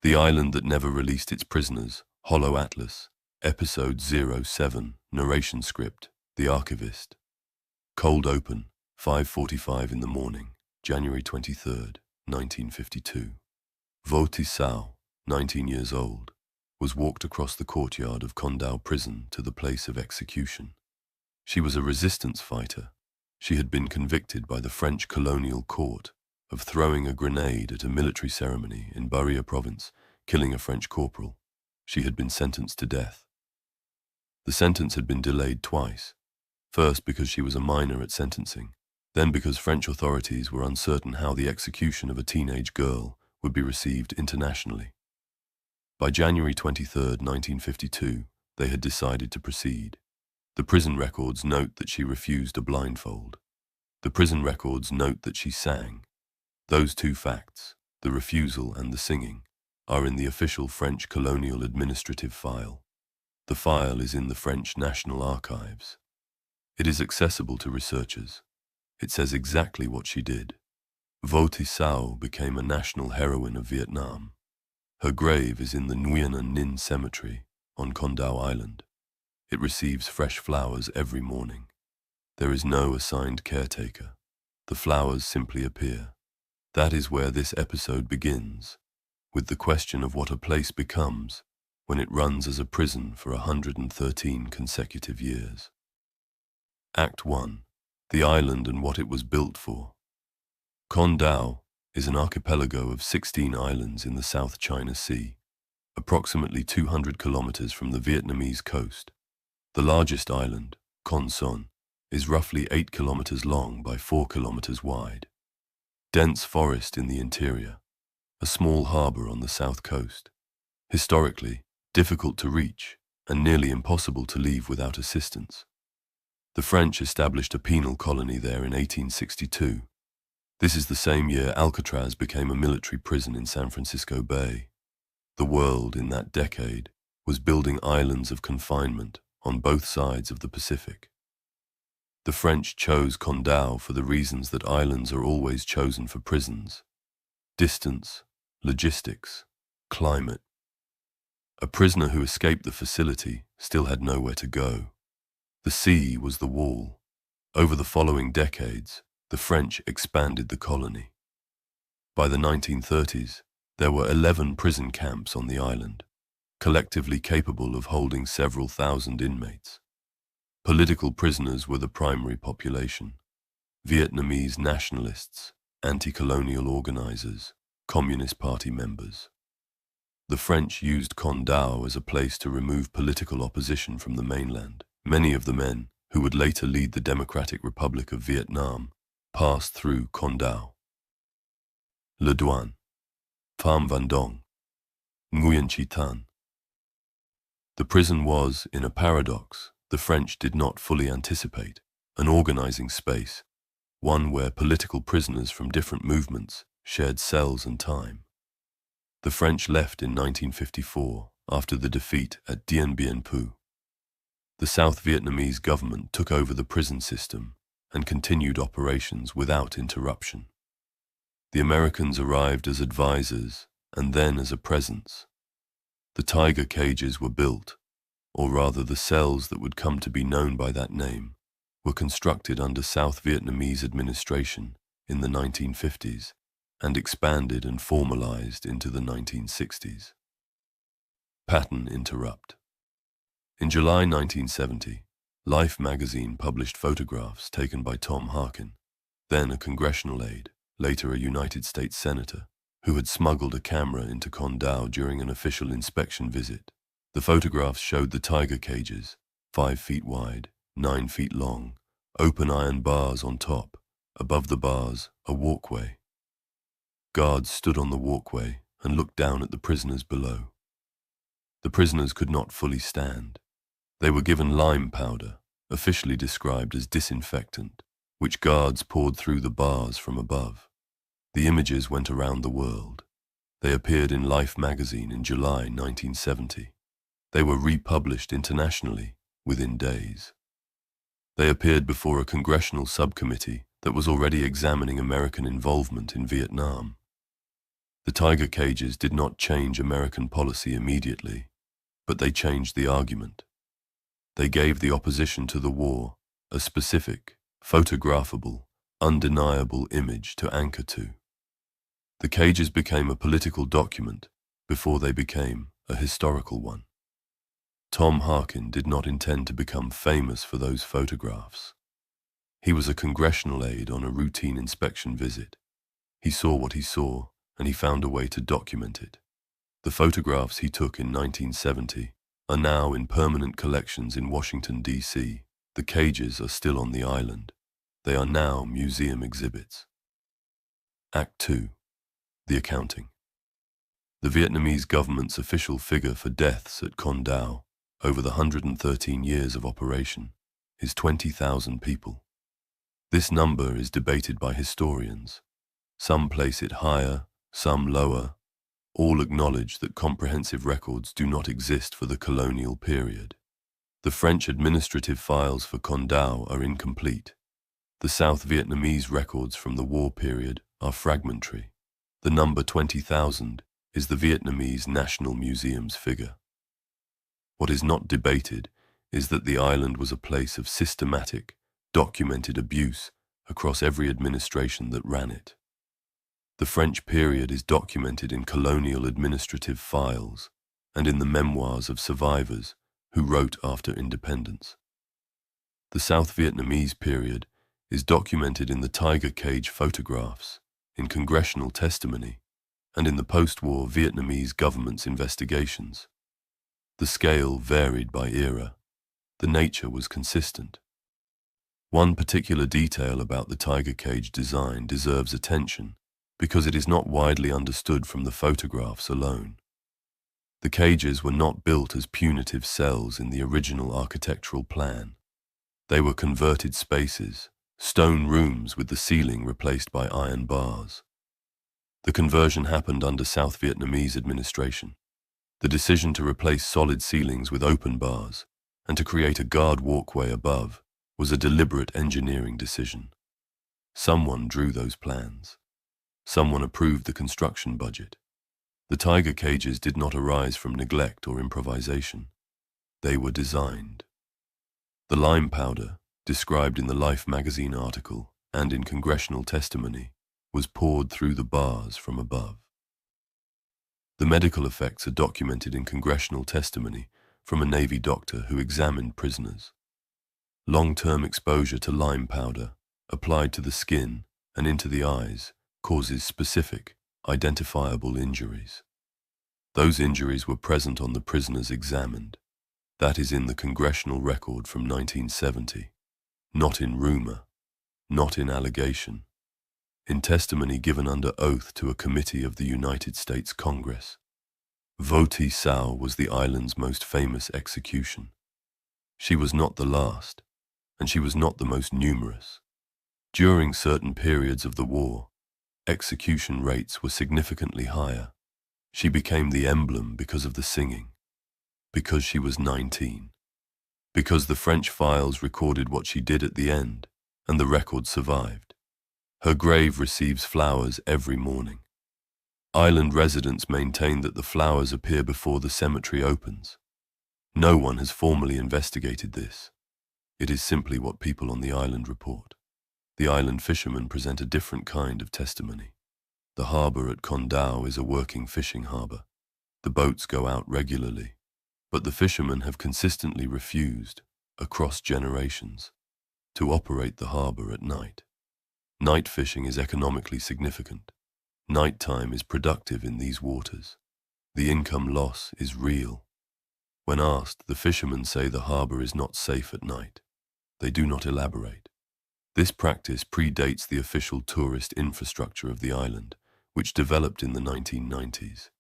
The Island That Never Released Its Prisoners, Hollow Atlas, Episode 07, Narration Script, The Archivist. Cold Open, 5:45 in the morning, January 23rd, 1952. Thi Sau, 19 years old, was walked across the courtyard of Condau prison to the place of execution. She was a resistance fighter. She had been convicted by the French colonial court of throwing a grenade at a military ceremony in Baria province, killing a French corporal. She had been sentenced to death. The sentence had been delayed twice, first because she was a minor at sentencing, then because French authorities were uncertain how the execution of a teenage girl would be received internationally. By January 23, 1952, they had decided to proceed. The prison records note that she refused a blindfold. The prison records note that she sang. Those two facts, the refusal and the singing, are in the official French colonial administrative file. The file is in the French National Archives. It is accessible to researchers. It says exactly what she did. Thi Sau became a national heroine of Vietnam. Her grave is in the Nguyen Ninh Cemetery on Condau Island. It receives fresh flowers every morning. There is no assigned caretaker. The flowers simply appear. That is where this episode begins, with the question of what a place becomes when it runs as a prison for 113 consecutive years. Act 1. The Island and What It Was Built For. Condau is an archipelago of 16 islands in the South China Sea, approximately 200 kilometers from the Vietnamese coast. The largest island, Con Son, is roughly 8 kilometers long by 4 kilometers wide. Dense forest in the interior, a small harbor on the south coast. Historically, difficult to reach and nearly impossible to leave without assistance. The French established a penal colony there in 1862. This is the same year Alcatraz became a military prison in San Francisco Bay. The world in that decade was building islands of confinement on both sides of the Pacific. The French chose Condau for the reasons that islands are always chosen for prisons: distance, logistics, climate. A prisoner who escaped the facility still had nowhere to go. The sea was the wall. Over the following decades, the French expanded the colony. By the 1930s, there were 11 prison camps on the island, collectively capable of holding several thousand inmates. Political prisoners were the primary population: Vietnamese nationalists, anti-colonial organizers, Communist Party members. The French used Condau as a place to remove political opposition from the mainland. Many of the men, who would later lead the Democratic Republic of Vietnam, passed through Condau. Le Duan, Pham Van Dong, Nguyen Chi Tan. The prison was, in a paradox, the French did not fully anticipate, an organizing space, one where political prisoners from different movements shared cells and time. The French left in 1954 after the defeat at Dien Bien Phu. The South Vietnamese government took over the prison system and continued operations without interruption. The Americans arrived as advisors and then as a presence. The tiger cages were built, or rather the cells that would come to be known by that name, were constructed under South Vietnamese administration in the 1950s and expanded and formalized into the 1960s. Pattern interrupt. In July 1970, Life magazine published photographs taken by Tom Harkin, then a congressional aide, later a United States senator, who had smuggled a camera into Condau during an official inspection visit. The photographs showed the tiger cages, 5 feet wide, 9 feet long, open iron bars on top, above the bars, a walkway. Guards stood on the walkway and looked down at the prisoners below. The prisoners could not fully stand. They were given lime powder, officially described as disinfectant, which guards poured through the bars from above. The images went around the world. They appeared in Life magazine in July 1970. They were republished internationally within days. They appeared before a congressional subcommittee that was already examining American involvement in Vietnam. The tiger cages did not change American policy immediately, but they changed the argument. They gave the opposition to the war a specific, photographable, undeniable image to anchor to. The cages became a political document before they became a historical one. Tom Harkin did not intend to become famous for those photographs. He was a congressional aide on a routine inspection visit. He saw what he saw, and he found a way to document it. The photographs he took in 1970 are now in permanent collections in Washington, D.C. The cages are still on the island. They are now museum exhibits. Act 2. The accounting. The Vietnamese government's official figure for deaths at Con Dao over the 113 years of operation is 20,000 people. This number is debated by historians. Some place it higher, some lower. All acknowledge that comprehensive records do not exist for the colonial period. The French administrative files for Con Dao are incomplete. The South Vietnamese records from the war period are fragmentary. The number 20,000 is the Vietnamese National Museum's figure. What is not debated is that the island was a place of systematic, documented abuse across every administration that ran it. The French period is documented in colonial administrative files and in the memoirs of survivors who wrote after independence. The South Vietnamese period is documented in the tiger cage photographs, in congressional testimony, and in the post-war Vietnamese government's investigations. The scale varied by era. The nature was consistent. One particular detail about the tiger cage design deserves attention because it is not widely understood from the photographs alone. The cages were not built as punitive cells in the original architectural plan. They were converted spaces, stone rooms with the ceiling replaced by iron bars. The conversion happened under South Vietnamese administration. The decision to replace solid ceilings with open bars and to create a guard walkway above was a deliberate engineering decision. Someone drew those plans. Someone approved the construction budget. The tiger cages did not arise from neglect or improvisation. They were designed. The lime powder, described in the Life magazine article and in congressional testimony, was poured through the bars from above. The medical effects are documented in congressional testimony from a Navy doctor who examined prisoners. Long-term exposure to lime powder, applied to the skin and into the eyes, causes specific, identifiable injuries. Those injuries were present on the prisoners examined. That is in the congressional record from 1970. Not in rumor, not in allegation. In testimony given under oath to a committee of the United States Congress. Thi Sau was the island's most famous execution. She was not the last, and she was not the most numerous. During certain periods of the war, execution rates were significantly higher. She became the emblem because of the singing, because she was 19, because the French files recorded what she did at the end, and the record survived. Her grave receives flowers every morning. Island residents maintain that the flowers appear before the cemetery opens. No one has formally investigated this. It is simply what people on the island report. The island fishermen present a different kind of testimony. The harbour at Con Dao is a working fishing harbour. The boats go out regularly, but the fishermen have consistently refused, across generations, to operate the harbour at night. Night fishing is economically significant. Nighttime is productive in these waters. The income loss is real. When asked, the fishermen say the harbour is not safe at night. They do not elaborate. This practice predates the official tourist infrastructure of the island, which developed in the 1990s.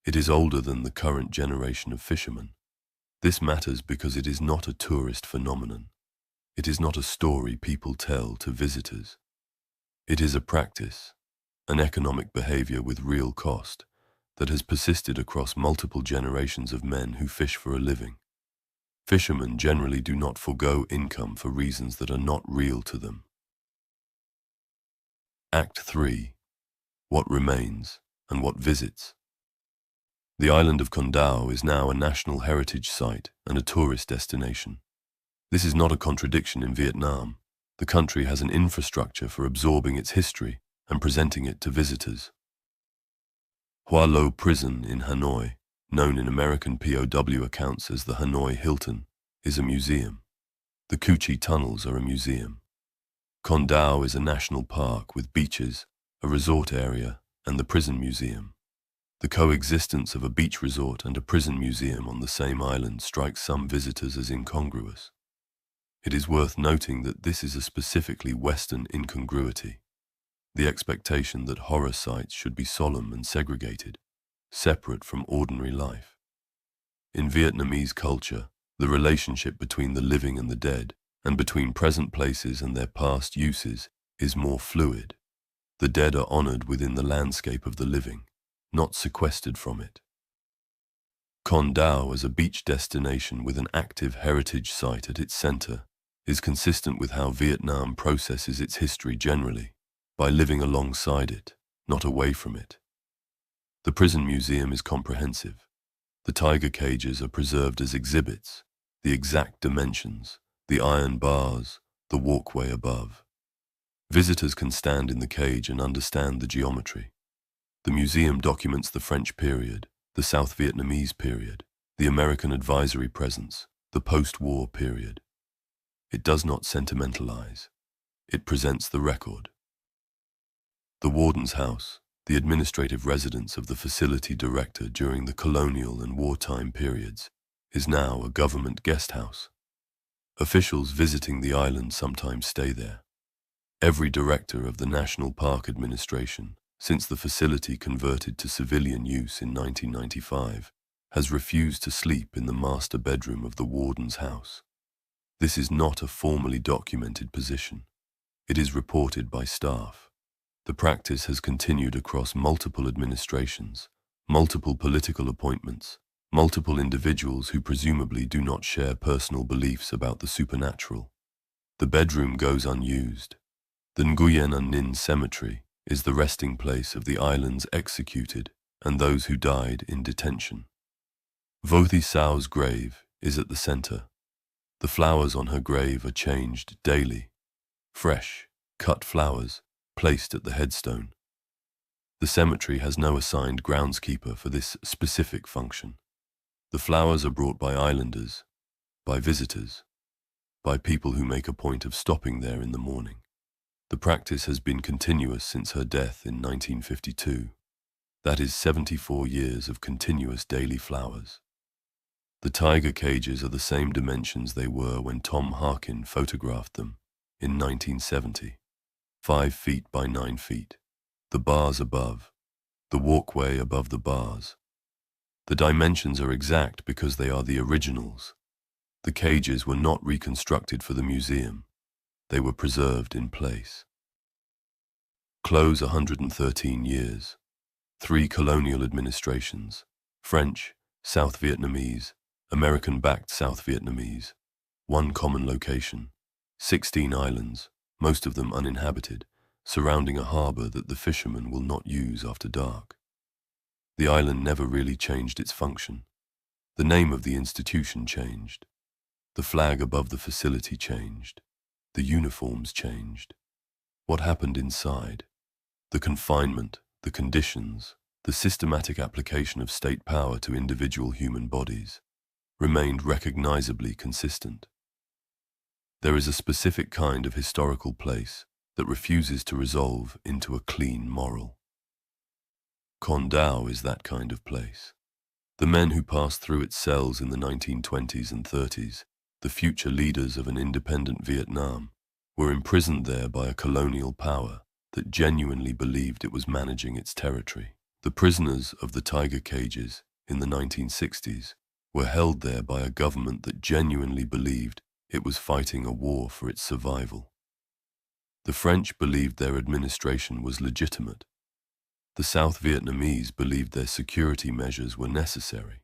It is older than the current generation of fishermen. This matters because it is not a tourist phenomenon. It is not a story people tell to visitors. It is a practice, an economic behavior with real cost that has persisted across multiple generations of men who fish for a living. Fishermen generally do not forego income for reasons that are not real to them. Act 3. What remains and what visits. The island of Con Dao is now a national heritage site and a tourist destination. This is not a contradiction in Vietnam. The country has an infrastructure for absorbing its history and presenting it to visitors. Hoa Lo Prison in Hanoi, known in American POW accounts as the Hanoi Hilton, is a museum. The Cu Chi Tunnels are a museum. Con Dao is a national park with beaches, a resort area, and the prison museum. The coexistence of a beach resort and a prison museum on the same island strikes some visitors as incongruous. It is worth noting that this is a specifically Western incongruity. The expectation that horror sites should be solemn and segregated, separate from ordinary life. In Vietnamese culture, the relationship between the living and the dead, and between present places and their past uses, is more fluid. The dead are honored within the landscape of the living, not sequestered from it. Con Dao as a beach destination with an active heritage site at its center is consistent with how Vietnam processes its history generally, by living alongside it, not away from it. The prison museum is comprehensive. The tiger cages are preserved as exhibits, the exact dimensions, the iron bars, the walkway above. Visitors can stand in the cage and understand the geometry. The museum documents the French period, the South Vietnamese period, the American advisory presence, the post-war period. It does not sentimentalize. It presents the record. The warden's house, the administrative residence of the facility director during the colonial and wartime periods, is now a government guest house. Officials visiting the island sometimes stay there. Every director of the National Park Administration, since the facility converted to civilian use in 1995, has refused to sleep in the master bedroom of the warden's house. This is not a formally documented position. It is reported by staff. The practice has continued across multiple administrations, multiple political appointments, multiple individuals who presumably do not share personal beliefs about the supernatural. The bedroom goes unused. The Nguyen An Ninh Cemetery is the resting place of the island's executed and those who died in detention. Thi Sau's grave is at the center. The flowers on her grave are changed daily. Fresh, cut flowers placed at the headstone. The cemetery has no assigned groundskeeper for this specific function. The flowers are brought by islanders, by visitors, by people who make a point of stopping there in the morning. The practice has been continuous since her death in 1952. That is 74 years of continuous daily flowers. The tiger cages are the same dimensions they were when Tom Harkin photographed them in 1970. 5 feet by 9 feet. The bars above. The walkway above the bars. The dimensions are exact because they are the originals. The cages were not reconstructed for the museum. They were preserved in place. Close 113 years. 3 colonial administrations, French, South Vietnamese, American-backed South Vietnamese, 1 common location, 16 islands, most of them uninhabited, surrounding a harbor that the fishermen will not use after dark. The island never really changed its function. The name of the institution changed. The flag above the facility changed. The uniforms changed. What happened inside? The confinement, the conditions, the systematic application of state power to individual human bodies remained recognizably consistent. There is a specific kind of historical place that refuses to resolve into a clean moral. Con Dao is that kind of place. The men who passed through its cells in the 1920s and 30s, the future leaders of an independent Vietnam, were imprisoned there by a colonial power that genuinely believed it was managing its territory. The prisoners of the tiger cages in the 1960s were held there by a government that genuinely believed it was fighting a war for its survival. The French believed their administration was legitimate. The South Vietnamese believed their security measures were necessary.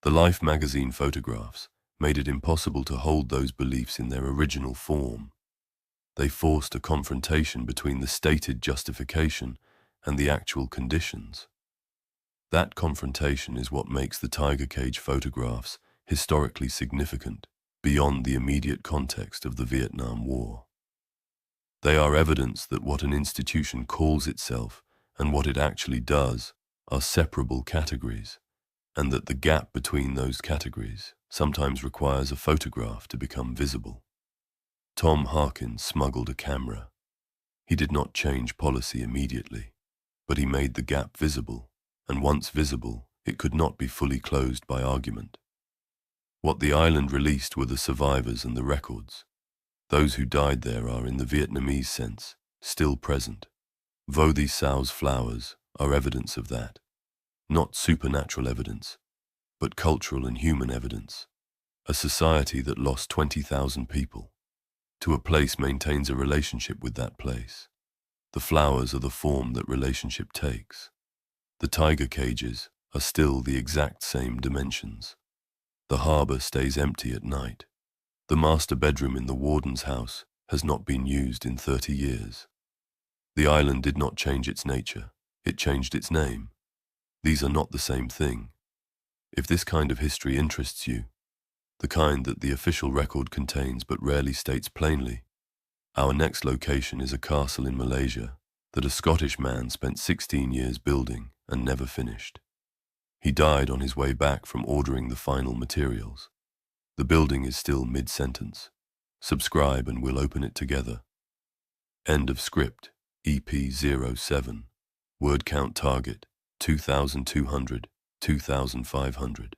The Life magazine photographs made it impossible to hold those beliefs in their original form. They forced a confrontation between the stated justification and the actual conditions. That confrontation is what makes the tiger cage photographs historically significant beyond the immediate context of the Vietnam War. They are evidence that what an institution calls itself and what it actually does are separable categories, and that the gap between those categories sometimes requires a photograph to become visible. Tom Harkin smuggled a camera. He did not change policy immediately, but he made the gap visible, and once visible, it could not be fully closed by argument. What the island released were the survivors and the records. Those who died there are, in the Vietnamese sense, still present. Thi Sau's flowers are evidence of that. Not supernatural evidence, but cultural and human evidence. A society that lost 20,000 people to a place maintains a relationship with that place. The flowers are the form that relationship takes. The tiger cages are still the exact same dimensions. The harbor stays empty at night. The master bedroom in the warden's house has not been used in 30 years. The island did not change its nature, it changed its name. These are not the same thing. If this kind of history interests you, the kind that the official record contains but rarely states plainly, our next location is a castle in Malaysia that a Scottish man spent 16 years building and never finished. He died on his way back from ordering the final materials. The building is still mid-sentence. Subscribe and we'll open it together. End of script. EP07. Word count target 2,200, 2,500.